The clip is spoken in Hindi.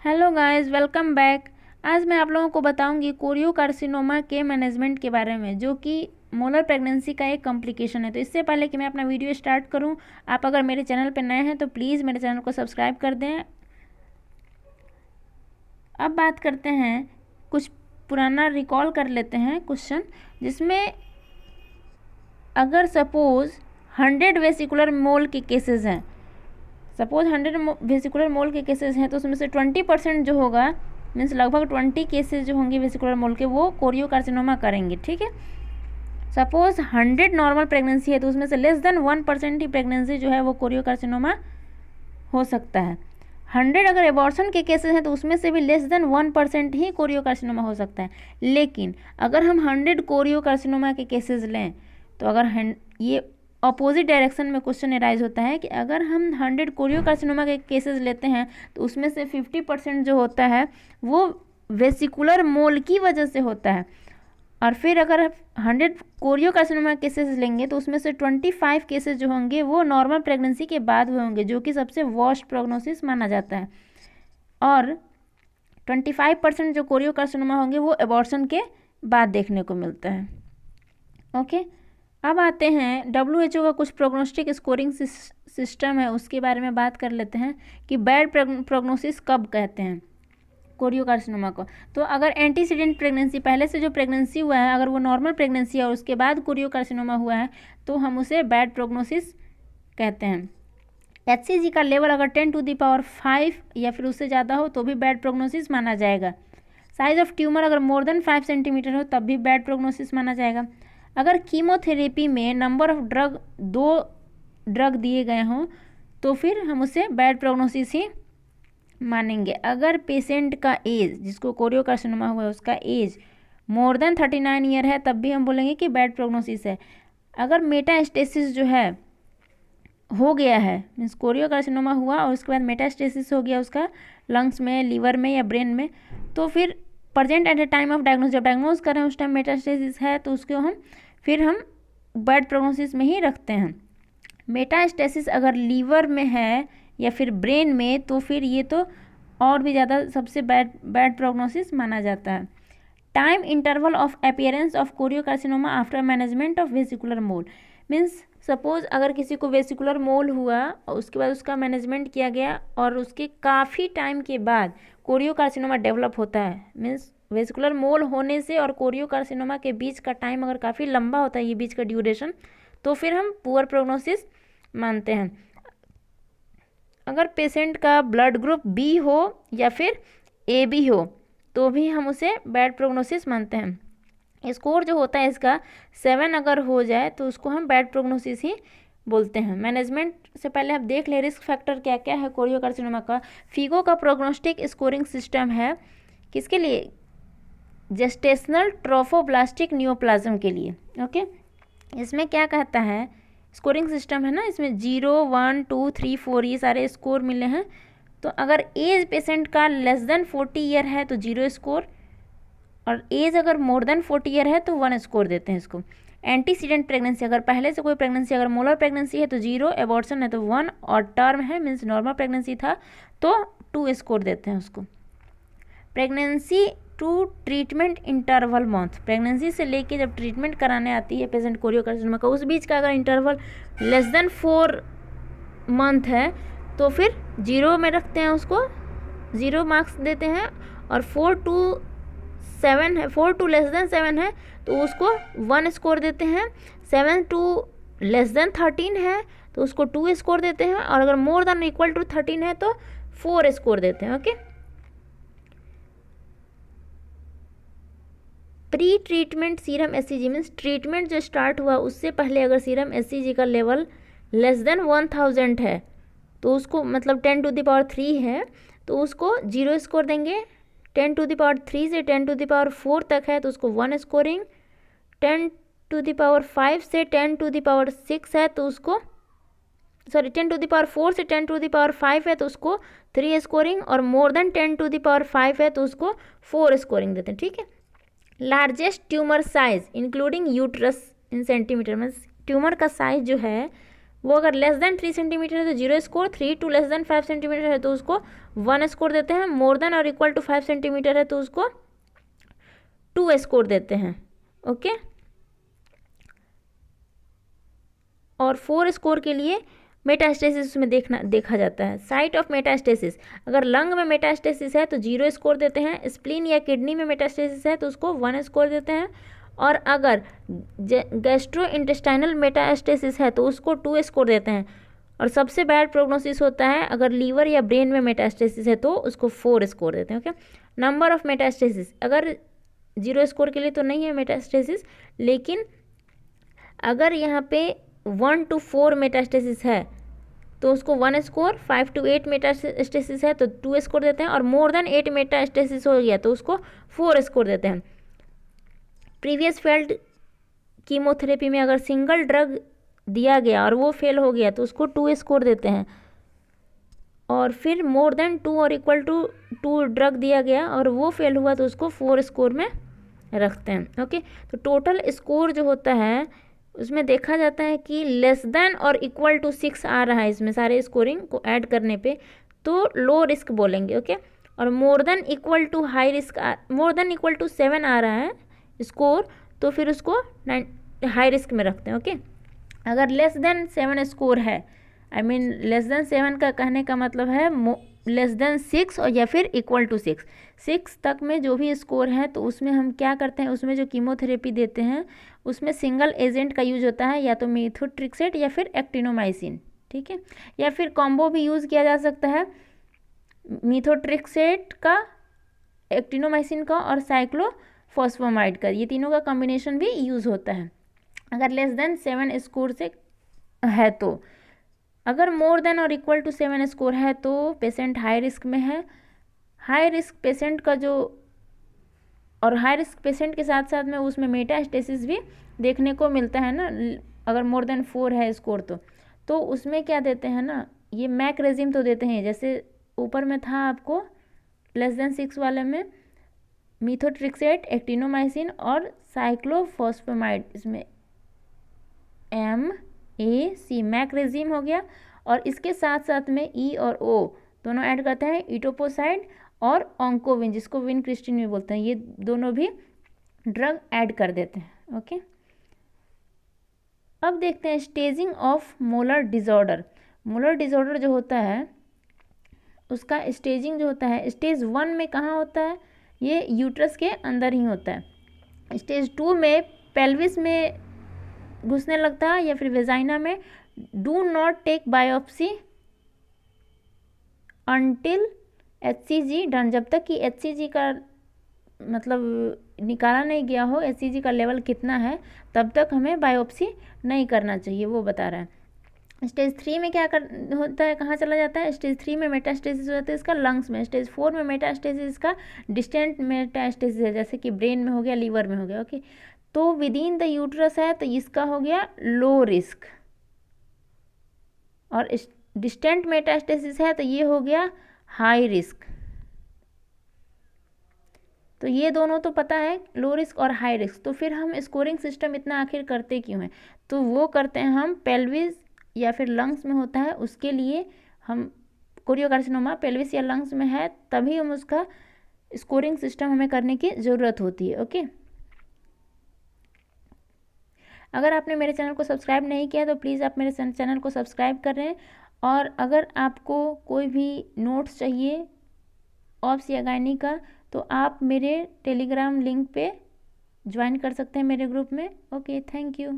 Hello guys, welcome back. आज मैं आप लोगों को बताऊंगी कोरियोकार्सिनोमा के मैनेजमेंट के बारे में, जो कि मोलर प्रेगनेंसी का एक कॉम्प्लिकेशन है। तो इससे पहले कि मैं अपना वीडियो स्टार्ट करूं, आप अगर मेरे चैनल पर नए हैं तो प्लीज़ मेरे चैनल को सब्सक्राइब कर दें। अब बात करते हैं, कुछ पुराना रिकॉल कर लेते हैं क्वेश्चन, जिसमें अगर सपोज़ 100 वेसिकुलर मोल के केसेस हैं, सपोज 100 वेसिकुलर मोल के केसेस हैं, तो उसमें से 20% जो होगा, मीन्स लगभग 20 केसेस जो होंगे वेसिकुलर मोल के, वो कोरियोकार्सिनोमा करेंगे। ठीक है, सपोज 100 नॉर्मल प्रेगनेंसी है तो उसमें से लेस देन 1% ही प्रेगनेंसी जो है वो कोरियोकार्सिनोमा हो सकता है। 100 अगर एबॉर्शन के केसेस हैं तो उसमें से भी लेस देन 1% ही कोरियोकार्सिनोमा हो सकता है। लेकिन अगर हम 100 कोरियोकार्सिनोमा के केसेस लें तो अगर ये अपोजिट डायरेक्शन में क्वेश्चन एराइज होता है कि अगर हम 100 कोरियोकार्सिनोमा के केसेस लेते हैं तो उसमें से 50% जो होता है वो वेसिकुलर मोल की वजह से होता है। और फिर अगर 100 कोरियोकार्सिनोमा केसेस लेंगे तो उसमें से 25 केसेस जो होंगे वो नॉर्मल प्रेगनेंसी के बाद हुए होंगे, जो कि सबसे वर्स्ट प्रोग्नोसिस माना जाता है। और 25% जो कोरियोकार्सिनोमा होंगे वो एबॉर्शन के बाद देखने को मिलता है। ओके, अब आते हैं WHO का कुछ प्रोग्नोस्टिक स्कोरिंग सिस्टम है, उसके बारे में बात कर लेते हैं कि बैड प्रोग्नोसिस कब कहते हैं कोरियोकार्सिनोमा को। तो अगर एंटीसीडेंट प्रेगनेंसी, पहले से जो प्रेगनेंसी हुआ है, अगर वो नॉर्मल प्रेगनेंसी है और उसके बाद कोरियोकार्सिनोमा हुआ है तो हम उसे बैड प्रोग्नोसिस कहते हैं। HCG का लेवल अगर 10⁵ या फिर उससे ज़्यादा हो तो भी बैड प्रोग्नोसिस माना जाएगा। साइज ऑफ ट्यूमर अगर मोर देन 5 सेंटीमीटर हो तब भी बैड प्रोग्नोसिस माना जाएगा। अगर कीमोथेरेपी में नंबर ऑफ दो ड्रग दिए गए हों तो फिर हम उसे बैड प्रोग्नोसिस ही मानेंगे। अगर पेशेंट का एज, जिसको कोरियोकार्सिनोमा हुआ है, उसका एज मोर देन 39 ईयर है तब भी हम बोलेंगे कि बैड प्रोग्नोसिस है। अगर मेटास्टेसिस जो है हो गया है, मीन्स कोरियोकार्सिनोमा हुआ और उसके बाद मेटास्टेसिस हो गया उसका लंग्स में, लीवर में या ब्रेन में, तो फिर present at the time of diagnose, जब डायग्नोस करें उस टाइम मेटास्टेसिस है तो उसको हम बैड प्रोग्नोसिस में ही रखते हैं। मेटास्टेसिस अगर लीवर में है या फिर ब्रेन में तो फिर ये तो और भी ज़्यादा सबसे बैड प्रोग्नोसिस माना जाता है। Time interval of appearance of choriocarcinoma after management of vesicular mole, means suppose अगर किसी को वेसिकुलर मोल हुआ और उसके बाद उसका मैनेजमेंट किया गया और उसके काफ़ी टाइम के बाद कोरियोकार्सिनोमा डेवलप होता है, मीन्स वेसिकुलर मोल होने से और कोरियोकार्सिनोमा के बीच का टाइम अगर काफ़ी लंबा होता है, ये बीच का ड्यूरेशन, तो फिर हम पुअर प्रोग्नोसिस मानते हैं। अगर पेशेंट का ब्लड ग्रुप बी हो या फिर AB हो तो भी हम उसे बैड प्रोग्नोसिस मानते हैं। स्कोर जो होता है इसका 7 अगर हो जाए तो उसको हम बैड प्रोग्नोसिस ही बोलते हैं। मैनेजमेंट से पहले आप देख ले रिस्क फैक्टर क्या क्या है कोरियोकार्सिनोमा का। फीगो का प्रोग्नोस्टिक स्कोरिंग सिस्टम है किसके लिए? जेस्टेशनल ट्रोफोब्लास्टिक नियोप्लाज्म के लिए। ओके, इसमें क्या कहता है, स्कोरिंग सिस्टम है ना, इसमें 0, 1, 2, 3, 4 ये सारे स्कोर मिले हैं। तो अगर एज पेशेंट का लेस देन 40 ईयर है तो 0 स्कोर, और एज अगर मोर देन 40 ईयर है तो 1 स्कोर देते हैं इसको। एंटीसीडेंट प्रेगनेंसी, अगर पहले से कोई प्रेगनेंसी, अगर मोलर प्रेगनेंसी है तो 0, एबॉर्शन है तो 1, और टर्म है मीन्स नॉर्मल प्रेगनेंसी था तो 2 स्कोर देते हैं उसको। Pregnancy to treatment interval month, pregnancy से लेके जब ट्रीटमेंट कराने आती है पेशेंट कोरियोकार्सिनोमा का, उस बीच का अगर इंटरवल लेस देन 4 मंथ है तो फिर 0 में रखते हैं उसको, 0 मार्क्स देते हैं। और 4 to 7 है, 4 to लेस देन 7 है तो उसको 1 स्कोर देते हैं। 7 to लेस देन 13 है तो उसको 2 स्कोर देते हैं, और अगर मोर देन इक्वल टू 13 है तो 4 स्कोर देते हैं। Okay, pre treatment serum HCG means treatment जो स्टार्ट हुआ उससे पहले अगर सीरम HCG का लेवल लेस देन 1000 है तो उसको, मतलब 10⁻³ है तो उसको 0 स्कोर देंगे। 10⁻³ से 10⁻4 तक है तो उसको 1 स्कोरिंग। 10⁻5 से 10⁻6 है तो उसको, सॉरी 10⁻4 से 10⁻5 है तो उसको 3 स्कोरिंग, और मोर देन 10⁻5 है तो उसको 4 स्कोरिंग देते हैं। ठीक है, largest tumour size including uterus इन सेंटीमीटर, में ट्यूमर का साइज जो है वो अगर लेस देन 3 सेंटीमीटर है तो 0 score, 3 to less than 5 centimetre है तो उसको 1 स्कोर देते हैं, मोर देन और इक्वल टू 5 सेंटीमीटर है तो उसको 2 स्कोर देते हैं। ओके, और 4 स्कोर के लिए मेटास्टेसिस में देखा जाता है। साइट ऑफ मेटास्टेसिस, अगर लंग में मेटास्टेसिस है तो 0 स्कोर देते हैं, स्प्लीन या किडनी में मेटास्टेसिस है तो उसको 1 स्कोर देते हैं, और अगर गैस्ट्रो इंटेस्टाइनल मेटास्टेसिस है तो उसको 2 स्कोर देते हैं, और सबसे बैड प्रोग्नोसिस होता है अगर लीवर या ब्रेन में मेटास्टेसिस है तो उसको 4 स्कोर देते हैं। ओके, नंबर ऑफ मेटास्टेसिस, अगर 0 स्कोर के लिए तो नहीं है मेटास्टेसिस, लेकिन अगर यहाँ पे 1 to 4 मेटास्टेसिस है तो उसको 1 स्कोर, 5 to 8 मेटास्टेसिस है तो 2 स्कोर देते हैं, और मोर देन 8 मेटास्टेसिस हो गया तो उसको 4 स्कोर देते हैं। प्रीवियस फेल्ड कीमोथेरेपी में अगर सिंगल ड्रग दिया गया और वो फेल हो गया तो उसको 2 स्कोर देते हैं, और फिर मोर देन 2 और इक्वल टू 2 ड्रग दिया गया और वो फेल हुआ तो उसको 4 स्कोर में रखते हैं। ओके, तो टोटल स्कोर जो होता है उसमें देखा जाता है कि लेस देन और इक्वल टू 6 आ रहा है इसमें सारे स्कोरिंग को ऐड करने पे तो लो रिस्क बोलेंगे। ओके, और more than equal to high risk, more than equal to 7 आ रहा है स्कोर तो फिर उसको हाई रिस्क में रखते हैं। ओके, अगर लेस देन 7 स्कोर है, आई मीन लेस देन 7 का कहने का मतलब है लेस देन 6 और या फिर इक्वल टू 6 तक में जो भी स्कोर है तो उसमें हम क्या करते हैं, उसमें जो कीमोथेरेपी देते हैं उसमें सिंगल एजेंट का यूज होता है, या तो मेथोट्रिक्सेट या फिर एक्टिनोमाइसिन। ठीक है, या फिर कॉम्बो भी यूज़ किया जा सकता है, मेथोट्रिक्सेट का, एक्टिनोमाइसिन का और साइक्लोफॉस्फेमाइड का, ये तीनों का कॉम्बिनेशन भी यूज़ होता है अगर लेस देन 7 स्कोर से है तो। अगर मोर देन और इक्वल टू 7 स्कोर है तो पेशेंट हाई रिस्क में है। हाई रिस्क पेशेंट का जो, और हाई रिस्क पेशेंट के साथ साथ में उसमें मेटास्टेसिस भी देखने को मिलता है ना, अगर मोर देन 4 है स्कोर तो उसमें क्या देते हैं ना, ये मैक रेजिम तो देते हैं, जैसे ऊपर में था आपको लेस देन 6 वाले में मीथोट्रिक्सेट, एक्टिनोमाइसिन और साइक्लोफॉस्फेमाइड, इसमें MAC मैक रेजिम हो गया, और इसके साथ साथ में E और O दोनों ऐड करते हैं, इटोपोसाइड और ऑन्कोविन जिसको विनक्रिस्टिन भी बोलते हैं, ये दोनों भी ड्रग ऐड कर देते हैं। ओके, अब देखते हैं staging of molar disorder. Molar disorder जो होता है उसका स्टेजिंग जो होता है, स्टेज 1 में कहाँ होता है, ये यूट्रस के अंदर ही होता है। स्टेज 2 में पेल्विस में घुसने लगता है या फिर वेजाइना में। Do not take biopsy until HCG done, जब तक कि HCG का मतलब निकाला नहीं गया हो, HCG का लेवल कितना है, तब तक हमें बायोप्सी नहीं करना चाहिए, वो बता रहा है। स्टेज 3 में क्या होता है, कहाँ चला जाता है, स्टेज 3 में मेटास्टेसिस होता है इसका लंग्स में। स्टेज 4 में मेटास्टेसिस का डिस्टेंट मेटास्टेसिस है, जैसे कि ब्रेन में हो गया, लीवर में हो गया। ओके, तो विद इन द यूट्रस है तो इसका हो गया लो रिस्क, और डिस्टेंट मेटास्टेसिस है तो ये हो गया हाई रिस्क। तो ये दोनों तो पता है, लो रिस्क और हाई रिस्क। तो फिर हम स्कोरिंग सिस्टम इतना आखिर करते क्यों हैं, तो वो करते हैं हम पेल्विस या फिर लंग्स में होता है उसके लिए, हम कोरियोकार्सिनोमा पेल्विस या लंग्स में है तभी हम उसका स्कोरिंग सिस्टम हमें करने की ज़रूरत होती है। ओके, अगर आपने मेरे चैनल को सब्सक्राइब नहीं किया तो प्लीज़ आप मेरे चैनल को सब्सक्राइब कर रहे हैं, और अगर आपको कोई भी नोट्स चाहिए ऑब्स या गायनी का तो आप मेरे टेलीग्राम लिंक पे ज्वाइन कर सकते हैं मेरे ग्रुप में। Okay, thank you.